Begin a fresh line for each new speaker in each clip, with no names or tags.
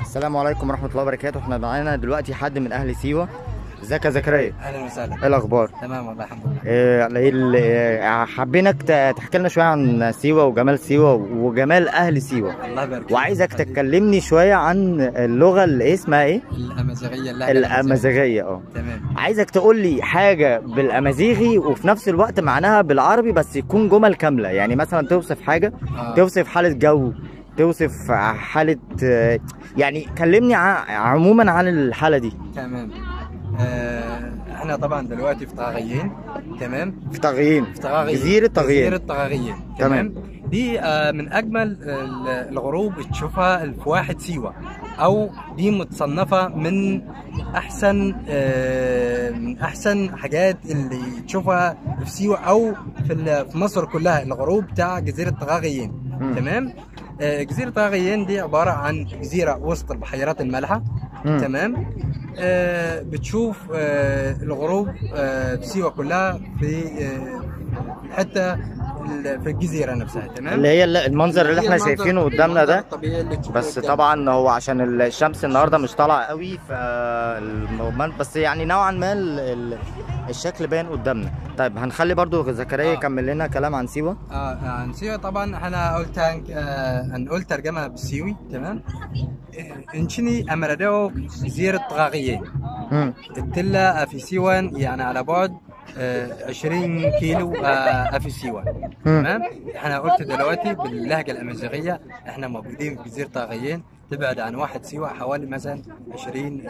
السلام عليكم ورحمة الله وبركاته. احنا معانا دلوقتي حد من أهل سيوة. ازيك يا زكريا؟
اهلا وسهلا.
ايه الأخبار؟
تمام والله الحمد لله.
حابينك تحكي لنا شوية عن سيوة وجمال سيوة وجمال أهل سيوة.
الله يبارك فيك.
وعايزك تكلمني شوية عن اللغة اللي اسمها ايه؟
الأمازيغية.
الأمازيغية.
تمام.
عايزك تقول لي حاجة بالأمازيغي وفي نفس الوقت معناها بالعربي، بس يكون جمل كاملة. يعني مثلا توصف حاجة، توصف حالة جو، توصف حالة، يعني كلمني عموما عن الحالة دي.
تمام. احنا طبعا دلوقتي في طاغيين. تمام.
في طاغيين. جزيرة طاغيين.
جزيرة طاغيين.
تمام.
دي من أجمل الغروب تشوفها في واحد سيوة، أو دي متصنفة من أحسن حاجات اللي تشوفها في سيوة أو في مصر كلها، الغروب بتاع جزيرة طاغيين. تمام. جزيرة طاغيين دي عبارة عن جزيرة وسط البحيرات المالحة. تمام. بتشوف الغروب في سيوة كلها في حتة في الجزيرة نفسها. تمام.
اللي هي المنظر اللي احنا شايفينه قدامنا ده. بس طبعا هو عشان الشمس النهارده مش طالعه قوي، بس يعني نوعا ما الشكل باين قدامنا. طيب هنخلي برضو زكريا يكمل لنا كلام عن سيوة.
عن سيوة طبعا انا هنقول ترجمة بالسيوي. تمام. انشني امردو جزيرة طاغيين. التلة في سيوان يعني على بعد 20 كيلو في سيوان. تمام. احنا قلت دلوقتي باللهجة الأمازيغية احنا موجودين في جزيرة طاغيين، تبعد عن واحد سيوة حوالي مثلا 20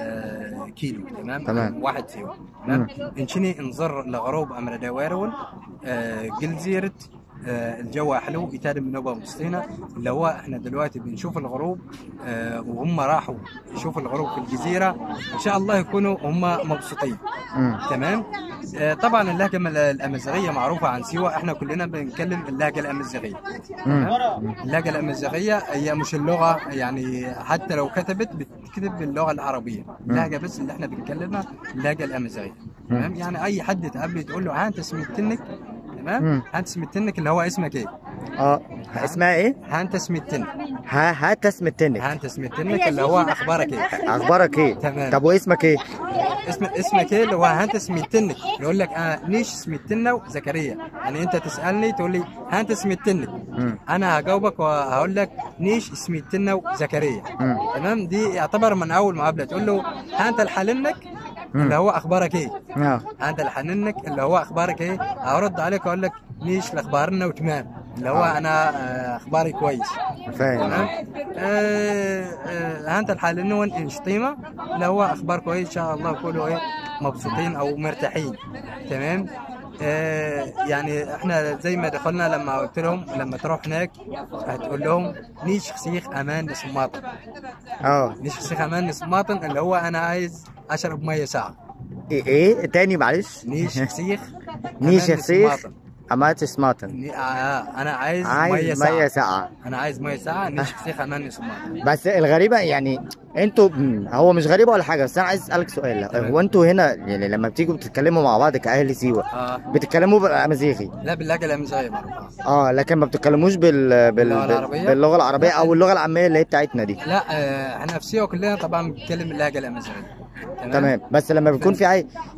كيلو. تمام. واحد سيوة. تمام. انشني انظر لغروب امردوارون جزيرة. الجو حلو يتالي من نوبة مسطينة، اللي هو احنا دلوقتي بنشوف الغروب وهم راحوا يشوفوا الغروب في الجزيرة. ان شاء الله يكونوا هم مبسوطين. تمام. طبعا اللهجة الأمازيغية معروفة عن سيوة، احنا كلنا بنتكلم اللهجة الأمازيغية. اللهجة الأمازيغية هي مش اللغة، يعني حتى لو بتكتب باللغة العربية، اللهجة بس اللي احنا بنتكلمها اللهجة الأمازيغية. تمام. يعني أي حد تقابله تقول له ها أنت سميتنك. تمام. هانت سميتنك اللي هو اسمك ايه؟
اسمها ايه؟
هانت سميتنك.
هانت سميتنك.
هانت سميتنك اللي هو اخبارك ايه؟
اخبارك ايه؟
تمام.
طب واسمك ايه؟
اسمك ايه اللي هو هانت سميتنك، يقول لك نيش سميتنا زكريا. يعني انت تسالني تقول لي هانت سميتنك، انا هجاوبك وهقول لك نيش سميتنا زكريا. تمام. دي يعتبر من اول مقابله تقول له هانت الحلنك اللي هو اخبارك ايه؟ انت الحننك اللي هو اخبارك ايه؟ هرد عليك اقول لك ليش الاخبارنا وتمام، اللي هو انا اخباري كويس.
فاهم.
تمام. انت الحالنون انشطيمه اللي هو اخبار كويس، ان شاء الله كله ايه مبسوطين او مرتاحين. تمام. يعني احنا زي ما دخلنا لما قلت لهم لما تروح هناك هتقول لهم نيش خسيخ امان نسماطن. نيش خسيخ امان نسماطن اللي هو انا عايز اشرب ميه ساقعه.
ايه تاني معلش؟
نيش خسيخ.
نيش خسيخ امات سماطن.
انا عايز
ميه ساقعه.
انا عايز ميه ساقعه. نيش خسيخ امان سماطن.
بس الغريبه يعني انتوا، هو مش غريبه ولا حاجه، بس انا عايز اسالك سؤال. هو انتوا هنا يعني لما بتيجوا بتتكلموا مع بعض كاهل سيوه بتتكلموا بالامازيغي؟
لا باللهجه الامازيغيه معروفه.
لكن ما بتتكلموش باللغه العربيه او اللغه العاميه اللي هي بتاعتنا دي؟
لا احنا في سيوه كلنا طبعا بنتكلم اللهجه الامازيغيه.
تمام. بس لما بيكون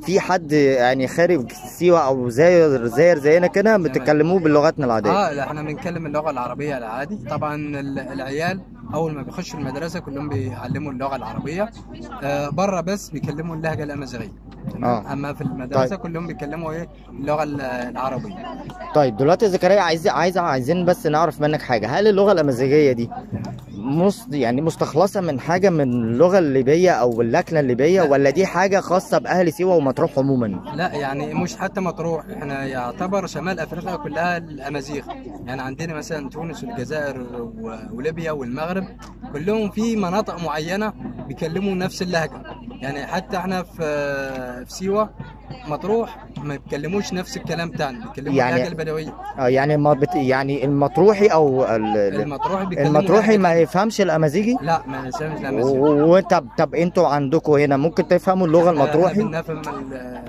في حد يعني خارج سيوه او زاير زينا كده بتتكلموه بلغتنا العاديه؟
لا احنا بنتكلم اللغه العربيه العادي. طبعا العيال اول ما بيخشوا المدرسه كلهم بيعلموا اللغه العربيه. بره بس بيكلموا اللهجه الامازيغيه. اما في المدرسه كلهم بيتكلموا ايه اللغه العربيه.
طيب دلوقتي يا زكريا عايزين بس نعرف منك حاجه. هل اللغه الامازيغيه دي يعني مستخلصه من حاجه من اللغه الليبيه او اللكنه الليبيه، ولا دي حاجه خاصه باهل سيوه ومطروح عموما؟ لا
يعني مش حتى مطروح، احنا يعتبر شمال افريقيا كلها الامازيغ. يعني عندنا مثلا تونس والجزائر وليبيا والمغرب كلهم في مناطق معينه بيكلموا نفس اللهجه. يعني حتى احنا في سيوه مطروح ما بيتكلموش نفس الكلام تاني، بيتكلموا
يعني
اللهجه البدويه.
يعني يعني المطروحي او المطروحي ما يفهمش الامازيغي؟
لا ما يفهمش الامازيغي.
وانت طب انتوا عندكم هنا ممكن تفهموا اللغه المطروحي
بنفهم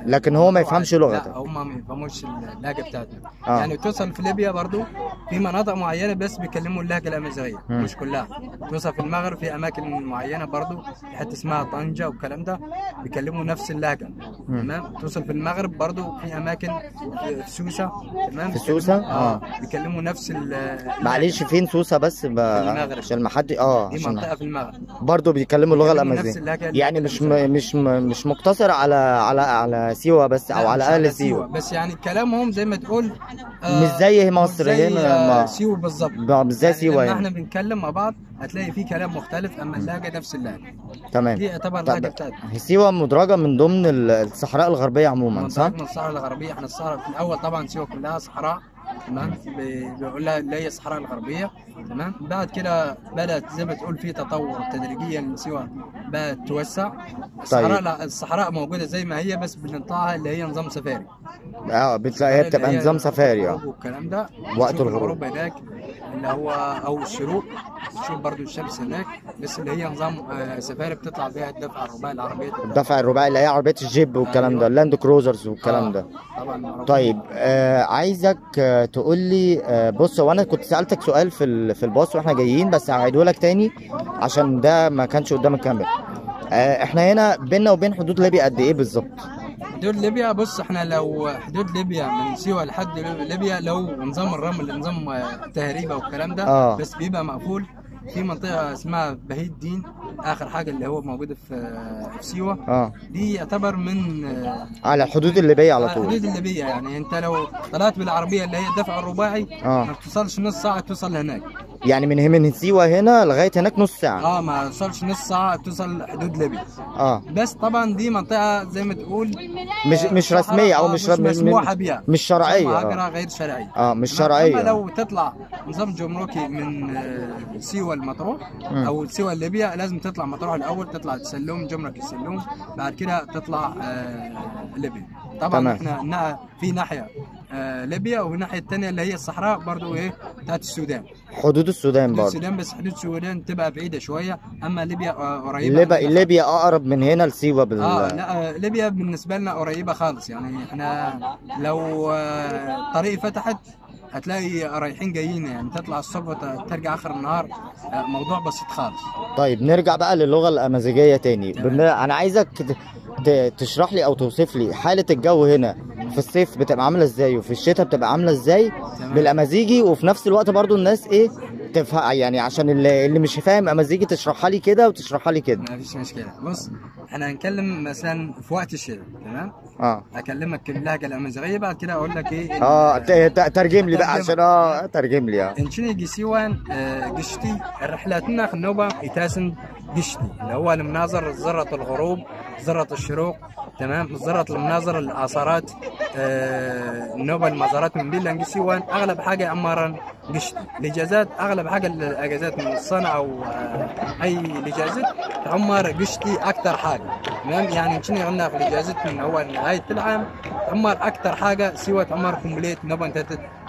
لكن هو ما يفهمش لغتك؟
لا هم ما يفهموش اللهجه بتاعتنا. يعني توصل في ليبيا برضو في مناطق معينه بس بيكلموا اللهجه الامازيغيه، مش كلها. توصل في المغرب في اماكن معينه برضو، حته اسمها طنجه والكلام ده بيكلموا نفس اللهجه. تمام. توصل في المغرب برضو في اماكن في سوسه. تمام.
في سوسه
بيكلموا نفس
معلش فين سوسه بس
المغرب
عشان ما حد
دي منطقه في المغرب
برضو بيكلموا اللغه الامازيغيه. يعني مش مقتصر على سيوه بس او على اهل سيوه
بس، يعني كلامهم زي ما تقول
مش زي مصر هنا.
سيوه بالظبط،
مش زي سيوه
يعني احنا بنتكلم مع بعض هتلاقي في كلام مختلف، اما اللهجه نفس اللهجه.
تمام.
دي يعتبر اللهجه بتاعتنا.
سيوه مدرجه من ضمن الصحراء الغربيه عموما صح؟
من الصحراء الغربيه. احنا الصحراء في الاول طبعا سيوه كلها صحراء. تمام. بيقول لها اللي هي الصحراء الغربيه. تمام. بعد كده بدات زي ما تقول في تطور تدريجيا، سيوه بدات توسع. الصحراء موجوده زي ما هي بس بننطقها اللي هي نظام سفاري.
بتلاقيها بتبقى نظام سفاري
والكلام ده
وقت الغروب
هناك اللي هو او الشروق. تشوف برضو الشمس هناك بس اللي هي نظام سفاري بتطلع بيها الدفع الرباعي العربيه.
الدفع الرباعي اللي هي عربيه الجيب والكلام ده، اللاند كروزرز والكلام ده
طبعا.
طيب عايزك تقول لي بص، هو انا كنت سالتك سؤال في الباص واحنا جايين بس هعيده لك تاني عشان ده ما كانش قدام الكاميرا. احنا هنا بيننا وبين حدود ليبيا قد ايه بالظبط؟
حدود ليبيا بص، احنا لو حدود ليبيا من سيوه لحد ليبيا لو نظام الرمل نظام تهريبه والكلام ده بس بيبقى مقفول في منطقه اسمها بهي الدين، اخر حاجه اللي هو موجوده في سيوه. دي يعتبر من
على الحدود الليبيه على طول.
الحدود الليبيه، يعني انت لو طلعت بالعربيه اللي هي الدفع الرباعي ما بتوصلش نص ساعه توصل هناك.
يعني من سيوه هنا لغايه هناك نص ساعه؟
ما توصلش نص ساعه توصل حدود ليبيا. بس طبعا دي منطقه زي ما تقول
مش رسميه او مش
مسموحه بيها،
مش شرعيه.
هجره غير شرعيه.
مش شرعيه.
اما لو تطلع نظام جمركي من سيوه المطروح او سيوه ليبيا لازم تطلع مطروح الاول، تطلع تسلم جمرك السلوم، بعد كده تطلع ليبيا. طبعا احنا في ناحيه ليبيا والناحيه الثانيه اللي هي الصحراء برضو بتاعت السودان.
حدود السودان برضو.
السودان بس حدود السودان تبقى بعيده شويه، اما ليبيا قريبه.
ليبيا اقرب من هنا لسيوه
لا ليبيا بالنسبه لنا قريبه خالص، يعني احنا لو طريق فتحت هتلاقي رايحين جايين، يعني تطلع الصبح ترجع اخر النهار، موضوع بسيط خالص.
طيب نرجع بقى للغه الامازيغيه تاني. انا عايزك تشرح لي او توصف لي حاله الجو هنا في الصيف بتبقى عامله ازاي وفي الشتاء بتبقى عامله ازاي بالامازيغي، وفي نفس الوقت برضو الناس تفهم، يعني عشان اللي مش فاهم امازيغي تشرحها لي كده وتشرحها لي كده.
مفيش مشكله. بص احنا هنتكلم مثلا في وقت الشتاء. تمام. اكلمك باللهجه الامازيغيه بعد كده اقول لك
ترجم لي بقى عشان ترجم لي.
انشني جيسيوان قشتي رحلاتنا في النوبه يتاسن قشتي اللي هو المناظر ذره الغروب ذره الشروق. تمام. ذره المناظر الاثارات النوبه المزارات من بيلا جيسيوان اغلب حاجه امارا قشتي. الاجازات اغلب حاجه الاجازات من السنه او اي الاجازات عمر قشتي اكثر حاجه. تمام. يعني نشني قلنا في الاجازات من هو نهايه العام عمر اكثر حاجه سوى عمر كومبليت نوبه انت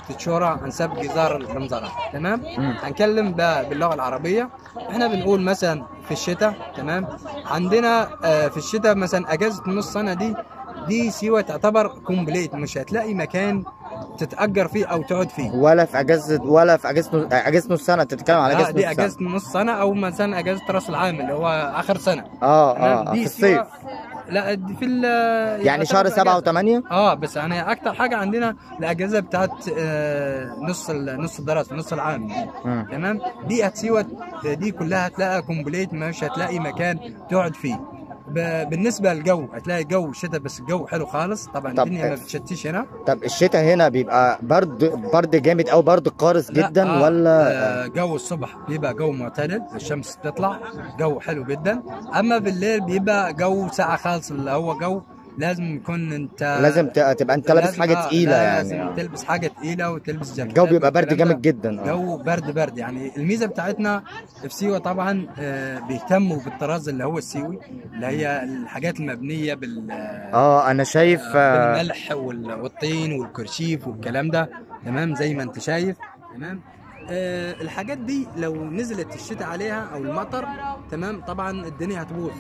تتشورى عن سبب جزار المنظره. تمام. هنتكلم باللغه العربيه. احنا بنقول مثلا في الشتاء. تمام. عندنا في الشتاء مثلا اجازه نص سنه دي سيوه تعتبر كومبليت، مش هتلاقي مكان تتأجر فيه او تقعد فيه
ولا في اجازه نص سنه. تتكلم على اجازه
دي اجازه نص سنه او مثلا اجازه راس العام اللي هو اخر سنه.
في الصيف.
لا في
يعني شهر 7 و8.
بس يعني اكتر حاجه عندنا الاجازه بتاعت نص الدراسه نص العام. تمام. دي سيوه دي كلها هتلاقي كومبليت، مش هتلاقي مكان تقعد فيه. بالنسبه للجو هتلاقي جو شتاء بس الجو حلو خالص. طبعا الدنيا ما بتشتيش هنا.
طب الشتاء هنا بيبقى برد جامد او برد قارس جدا ولا
جو الصبح بيبقى جو معتدل، الشمس بتطلع جو حلو جدا. اما بالليل بيبقى جو ساقع خالص اللي هو جو لازم يكون انت
لازم تبقى انت لابس حاجه تقيله
لازم
يعني.
تلبس حاجه تقيله وتلبس جاكيت.
الجو بيبقى برد جامد جدا.
جو برد يعني. الميزه بتاعتنا في سيوه طبعا بيهتموا بالطراز اللي هو السيوي، اللي هي الحاجات المبنيه
انا شايف
بالملح والطين والكرشيف والكلام ده، تمام زي ما انت شايف. تمام. الحاجات دي لو نزلت الشتاء عليها او المطر، تمام، طبعا الدنيا هتبوظ.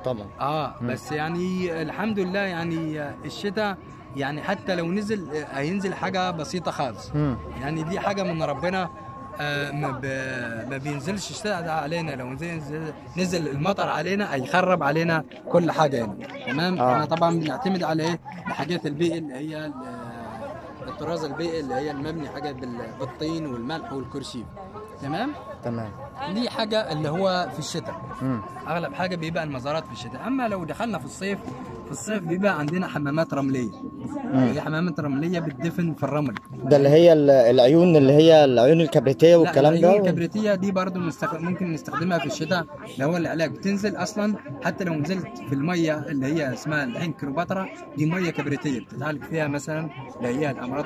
طبعا.
بس يعني الحمد لله يعني الشتاء يعني حتى لو نزل هينزل حاجه بسيطه خالص. يعني دي حاجه من ربنا. ما بينزلش الشتاء علينا. لو نزل المطر علينا هيخرب علينا كل حاجه يعني. تمام. احنا طبعا بنعتمد على ايه؟ الحاجات البيئيه اللي هي الطراز البيئي اللي هي المبني حاجات بالطين والملح والكرشيف. تمام. دي حاجه اللي هو في الشتاء. اغلب حاجه بيبقى المزارات في الشتاء. اما لو دخلنا في الصيف بيبقى عندنا حمامات رمليه. هي حمامات رمليه بتدفن في الرمل.
ده اللي هي العيون، اللي هي العيون الكبريتيه والكلام ده.
العيون الكبريتيه دي برضو ممكن نستخدمها في الشتاء، اللي هو العلاج. بتنزل اصلا حتى لو نزلت في الميه اللي هي اسمها العين كليوباترا، دي ميه كبريتيه بتتعالج فيها مثلا اللي هي الامراض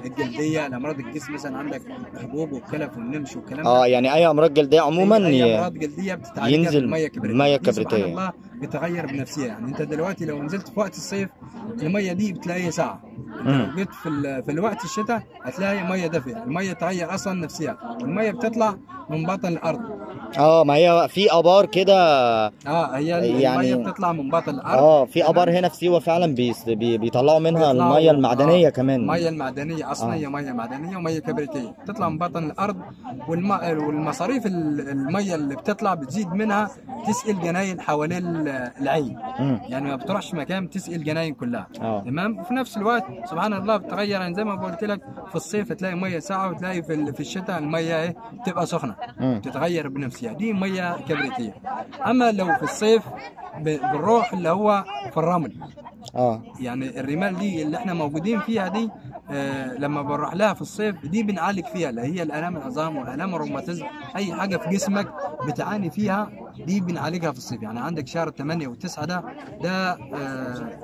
الجلديه، الامراض الجسم، مثلا عندك الحبوب والكلف والنمش والكلام ده.
يعني اي امراض جلديه عموما،
اي امراض جلديه بتتعالج
ينزل
بالميه
الميه الكبريتيه.
سبحان الله بتغير بنفسها. يعني انت دلوقتي لو نزلت في وقت الصيف الميه دي بتلاقيها ساقعه. لو جيت في الوقت الشتاء هتلاقي ميه دافيه. الميه تغير اصلا نفسها، والميه بتطلع من بطن الارض.
ما هي في ابار كده.
هي
يعني
الميه بتطلع من بطن الارض.
في ابار هنا في سيوه فعلا بيطلعوا منها الميه المعدنيه كمان.
الميه المعدنيه اصلا هي ميه معدنيه وميه كبريتيه بتطلع من بطن الارض. والمصاريف الميه اللي بتطلع بتزيد منها تسقي الجناين حوالين العين. يعني ما بتروحش مكان، تسقي الجناين كلها. تمام. وفي نفس الوقت سبحان الله بتغير. يعني زي ما قلت لك في الصيف تلاقي ميه ساقعه، وتلاقي في الشتاء الميه تبقى سخنه، بتتغير بنفسها. دي ميه كبريتيه. اما لو في الصيف بنروح اللي هو في الرمل. يعني الرمال دي اللي احنا موجودين فيها دي، لما بنروح لها في الصيف دي بنعالج فيها، اللي هي الالام العظام والالام الروماتيزم. اي حاجه في جسمك بتعاني فيها دي بنعالجها في الصيف. يعني عندك شهر 8 و9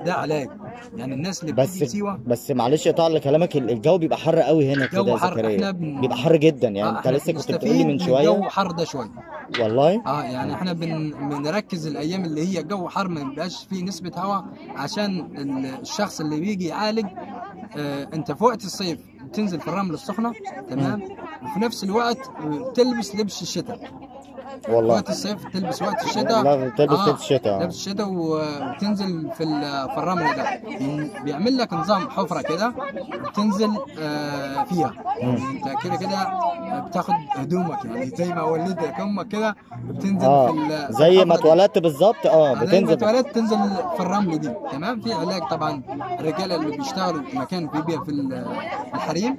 ده علاج. يعني الناس اللي بتيجي سيوه.
بس معلش اقطع لك كلامك، الجو بيبقى حر قوي هنا كده يا زكريا. بيبقى حر جدا يعني. انت لسه كنت بتقول لي من شويه
الجو حر ده شويه
والله.
يعني احنا بنركز الايام اللي هي الجو حر ما يبقاش فيه نسبه هواء، عشان الشخص اللي بيجي يعالج. انت في وقت الصيف بتنزل في الرمل السخنه، تمام، وفي نفس الوقت تلبس لبس الشتاء.
والله
وقت الصيف تلبس وقت الشتاء.
لا تلبس لبس الشتاء.
لبس الشتاء وتنزل في الرمل ده. بيعمل لك نظام حفره كده بتنزل فيها. انت كده بتاخد هدومك، يعني زي ما ولدتك امك كده بتنزل في
زي ما اتولدت بالظبط. بتنزل
زي ما اتولدت تنزل في الرمل دي. تمام. في علاج طبعا. الرجاله اللي بيشتغلوا في مكان بيبيع في الحريم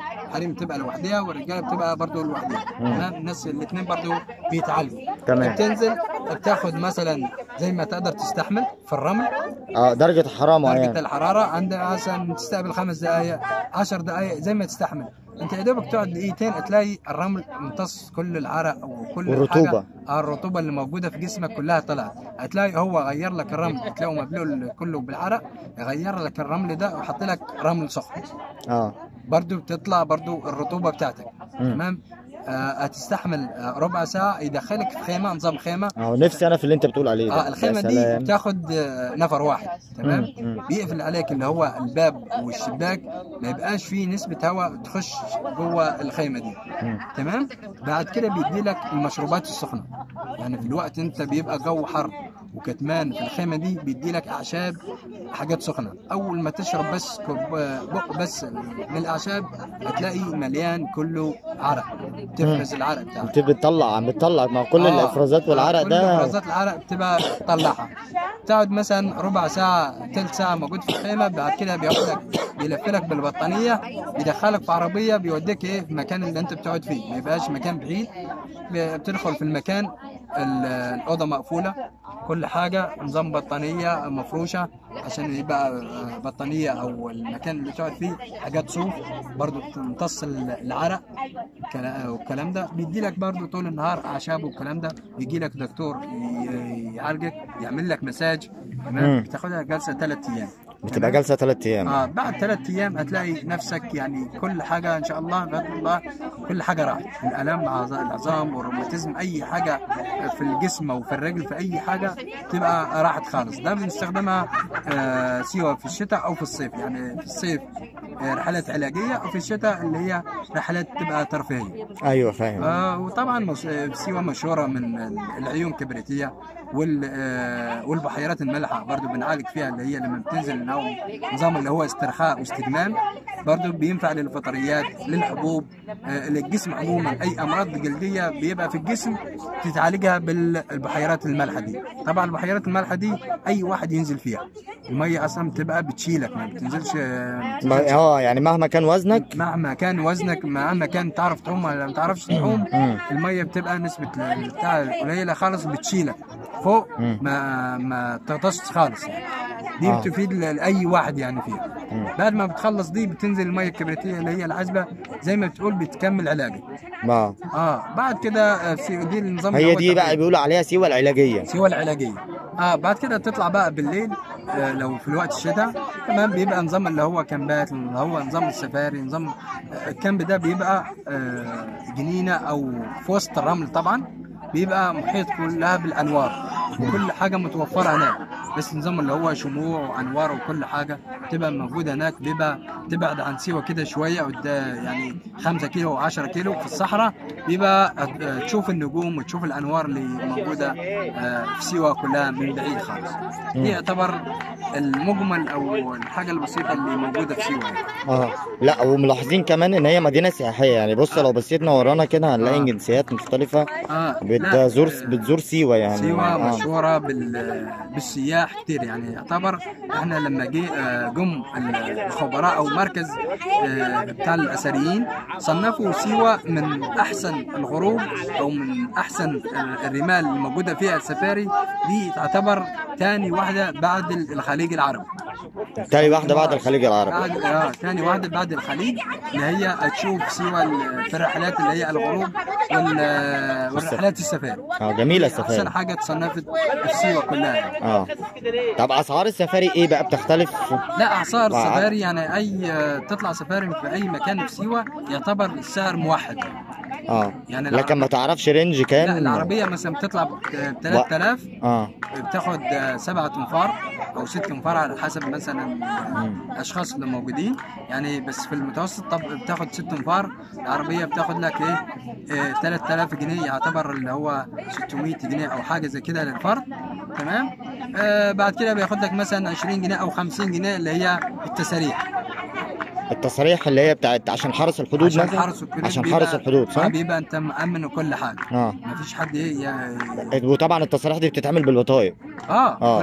بتبقى لوحدها، والرجاله بتبقى برضه لوحدها. تمام. الناس الاثنين برضه بيتعالجوا.
تمام.
بتنزل بتاخد مثلا زي ما تقدر تستحمل في الرمل.
درجة الحرارة معينة.
درجة الحرارة عندك مثلا تستقبل 5 دقائق 10 دقائق زي ما تستحمل. انت يا دوبك تقعد دقيقتين تلاقي الرمل امتص كل العرق وكل
والرطوبة.
الرطوبة اللي موجودة في جسمك كلها طلعت. هتلاقي هو غير لك الرمل، هتلاقيه مبلول كله بالعرق، يغير لك الرمل ده ويحط لك رمل سخن. برضو بتطلع برضو الرطوبة بتاعتك. تمام. هتستحمل ربع ساعة يدخلك في خيمة، نظام خيمة.
نفسي أنا في اللي أنت بتقول عليه ده.
الخيمة دي بتاخد نفر واحد. تمام. بيقفل عليك اللي هو الباب والشباك، ما يبقاش فيه نسبة هواء تخش جوه الخيمة دي. تمام. بعد كده بيدي لك المشروبات السخنة. يعني في الوقت أنت بيبقى جو حر وكتمان في الخيمة دي، بيدي لك أعشاب، حاجات سخنة. أول ما تشرب بس بق بس من الأعشاب هتلاقي مليان كله عرق، تفرز العرق بتاعك.
بتطلع مع كل الافرازات والعرق
كل
ده.
افرازات العرق بتبقى تطلعها. تقعد مثلا ربع ساعه ثلث ساعه موجود في الخيمه. بعد كده بياخدك بيلفلك بالبطانيه، بيدخلك في عربيه، بيوديك في المكان اللي انت بتقعد فيه. ما يبقاش مكان بعيد. بتدخل في المكان، الاوضه مقفوله، كل حاجه نظام بطانيه مفروشه عشان يبقى بطانيه او المكان اللي تقعد فيه حاجات صوف برضو تمتص العرق والكلام ده. بيدي لك برضو طول النهار اعشاب والكلام ده. يجي لك دكتور يعالجك، يعمل لك مساج تمام. بتاخدها جلسه 3 ايام،
بتبقى جلسه 3 ايام.
بعد 3 ايام هتلاقي نفسك يعني كل حاجه ان شاء الله بفضل الله كل حاجه راحت، الالام العظام والروماتيزم اي حاجه في الجسم او في الرجل في اي حاجه تبقى راحت خالص. ده بنستخدمها سواء في الشتاء او في الصيف، يعني في الصيف رحلات علاجيه، وفي الشتاء اللي هي رحلات تبقى ترفيهيه.
ايوه فاهم.
وطبعا سيوه مشهوره من العيون الكبريتيه والبحيرات المالحه برضو بنعالج فيها، اللي هي لما بتنزل النوم نظام اللي هو استرخاء واستجمام، برضو بينفع للفطريات للحبوب للجسم عموما. اي امراض جلديه بيبقى في الجسم تتعالجها بالبحيرات المالحه دي. طبعا البحيرات المالحه دي اي واحد ينزل فيها، الميه اصلا بتبقى بتشيلك، ما بتنزلش
يعني مهما كان وزنك،
مهما كان تعرف تعوم ولا ما تعرفش تعوم، الميه بتبقى نسبه بتاع قليله خالص بتشيلك فوق، ما تغطسش خالص يعني. دي بتفيد لاي واحد يعني فيها. بعد ما بتخلص دي بتنزل الميه الكبريتيه اللي هي العذبه زي ما بتقول بتكمل علاجك. بعد كده دي النظام
هي دي بقى بيقولوا عليها سيوه العلاجيه.
سيوه العلاجيه. بعد كده تطلع بقى بالليل لو في الوقت الشتاء تمام، بيبقى نظام اللي هو كامبات، اللي هو نظام السفاري. نظام الكامب ده بيبقى جنينه او في وسط الرمل، طبعا بيبقى محيط كلها بالانوار وكل حاجه متوفره هناك، بس نظام اللي هو شموع وانوار وكل حاجه تبقى موجوده هناك. بيبقى تبعد عن سيوه كده شويه، يعني 5 كيلو و10 كيلو في الصحراء، بيبقى تشوف النجوم وتشوف الانوار اللي موجوده في سيوه كلها من بعيد خالص. دي يعتبر المجمل او الحاجه البسيطه اللي موجوده في سيوه.
لا، وملاحظين كمان ان هي مدينه سياحيه، يعني بص لو بصيتنا ورانا كده هنلاقي جنسيات مختلفه بتزور سيوه يعني.
سيوه مشهوره بالسياح كتير، يعني يعتبر احنا لما جم الخبراء او مركز بتاع الاثريين صنفوا سيوه من احسن الغروب او من احسن الرمال الموجوده فيها السفاري. دي تعتبر ثاني واحده بعد الخليج العربي.
ثاني واحده بعد الخليج العربي.
ثاني واحده بعد الخليج، اللي هي تشوف سيوه في الرحلات اللي هي الغروب والرحلات السفاري.
جميله السفاري،
احسن حاجه اتصنفت في سيوه كلها يعني.
طب اسعار السفاري ايه بقى بتختلف؟
لا، اسعار السفاري يعني اي تطلع سفاري في اي مكان في سيوه يعتبر السعر موحد
يعني لكن ما تعرفش رينج كام؟
لا، العربيه مثلا بتطلع ب 3000 بتاخد 7 انفار او 6 انفار على حسب مثلا الاشخاص اللي موجودين يعني. بس في المتوسط طب بتاخد 6 انفار. العربيه بتاخد لك 3000 جنيه، يعتبر اللي هو 600 جنيه او حاجه زي كده للفرد. تمام. بعد كده بياخد لك مثلا 20 جنيه او 50 جنيه اللي هي التصاريح
اللي هي بتاعت عشان حرس الحدود مثلا. عشان حرس الحدود صح؟
بيبقى انت مأمن وكل حاجه. مفيش حد
وطبعا التصاريح دي بتتعمل بالبطايق.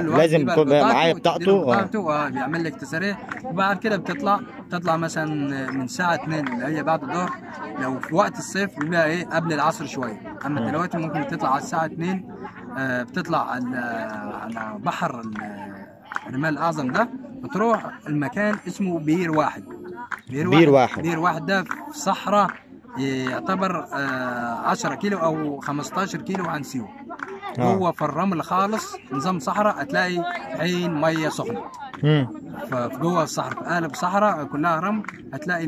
لازم يكون معايا بتاعته.
بيعمل لك تصاريح. وبعد كده بتطلع مثلا من الساعه 2 اللي هي بعد الظهر. لو في وقت الصيف بيبقى قبل العصر شويه، اما دلوقتي ممكن تطلع على الساعه 2. بتطلع على بحر الرمال الاعظم ده، بتروح المكان اسمه بير واحد. بير واحد ده في صحراء، يعتبر 10 كيلو او 15 كيلو عن سيوه. هو في الرمل خالص، نظام صحراء، هتلاقي عين ميه سخنه. ففي جوه الصحراء، في قالب صحراء كلها رمل، هتلاقي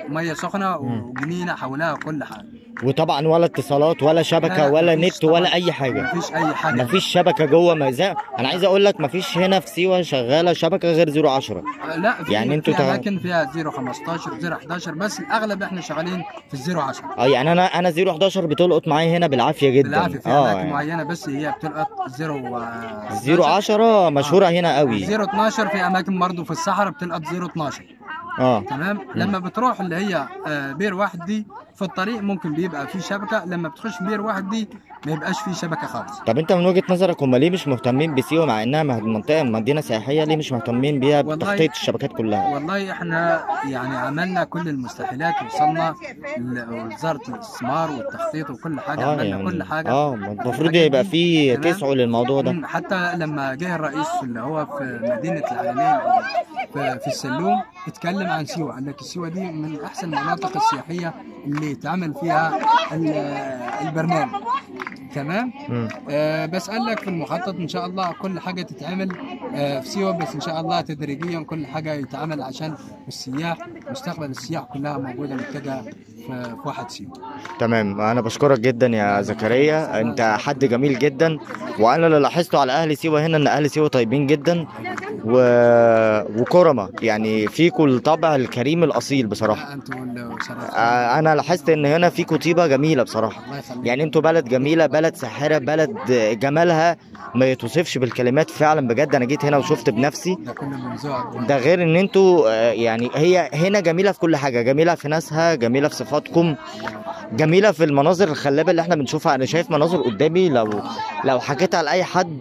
ميه سخنه وجنينه حولها كل حاجه.
وطبعا ولا اتصالات ولا شبكه ولا نت ولا اي حاجه.
مفيش اي حاجه،
مفيش شبكه جوه انا عايز اقول لك مفيش هنا في سيوه شغاله شبكه غير 010.
لا، يعني انتوا في اماكن فيها 015 011، بس الاغلب احنا شغالين في 010.
يعني انا 011 بتلقط معايا هنا بالعافيه جدا.
بالعافيه في اماكن معينه، بس هي بتلقط
010 مشهوره هنا قوي.
012 في اماكن برضه في الصحراء بتلقط 012. تمام. لما بتروح اللي هي بير واحد دي، في الطريق ممكن بيبقى في شبكه، لما بتخش بير واحد دي ما يبقاش في شبكه خالص.
طب انت من وجهه نظرك هم ليه مش مهتمين بسيوه مع انها منطقه مدينه سياحيه؟ ليه مش مهتمين بيها بتخطيط الشبكات كلها؟
والله احنا يعني عملنا كل المستحيلات، وصلنا لوزاره الاستثمار والتخطيط وكل حاجه. عملنا كل حاجه.
المفروض يبقى في تسعوا للموضوع ده.
حتى لما جه الرئيس اللي هو في مدينه العلمين في السلوم اتكلم عن سيوه، قال لك السيوه دي من احسن المناطق السياحيه اللي اتعمل فيها البرنامج. تمام. بس قال لك في المخطط ان شاء الله كل حاجه تتعمل في سيوة، بس ان شاء الله تدريجيا كل حاجه يتعمل عشان السياح، مستقبل السياح كلها موجوده متجهه في واحد سيوة.
تمام، انا بشكرك جدا يا زكريا، انت حد جميل جدا، وانا اللي لاحظته على اهل سيوه هنا ان اهل سيوه طيبين جدا وكرمه، يعني فيكوا الطبع الكريم الاصيل بصراحه.
انتوا اللي شرفتونا.
انا لاحظت ان هنا فيكوا طيبه جميله بصراحه،
الله يخليك.
يعني انتوا بلد جميله، بلد ساحره، بلد جمالها ما يتوصفش بالكلمات فعلا بجد. انا جيت هنا وشفت بنفسي،
ده كله من ذوقك.
ده غير ان انتوا يعني هي هنا جميله في كل حاجه، جميله في ناسها، جميله في صفاتكم، جميله في المناظر الخلابه اللي احنا بنشوفها. انا شايف مناظر قدامي لو حكيتها لاي حد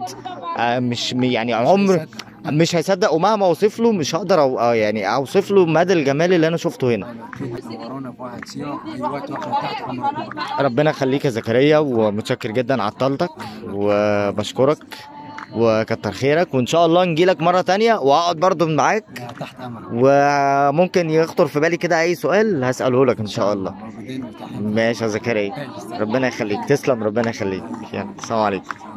مش يعني عمر مش هيصدق، ومهما اوصف له مش هقدر يعني اوصف له مدى الجمال اللي انا شفته هنا.
نورونا في واحد سيوة في اي وقت، واحنا تحت امركم.
ربنا يخليك يا زكريا، ومتشكر جدا على طلتك، وبشكرك وكتر خيرك، وان شاء الله نجيلك مره تانية واقعد برضو معاك،
تحت امرك.
وممكن يخطر في بالي كده اي سؤال هساله لك ان شاء الله.
موجودين متاحين.
ماشي يا زكريا، ربنا يخليك، تسلم، ربنا يخليك، يلا السلام عليكم.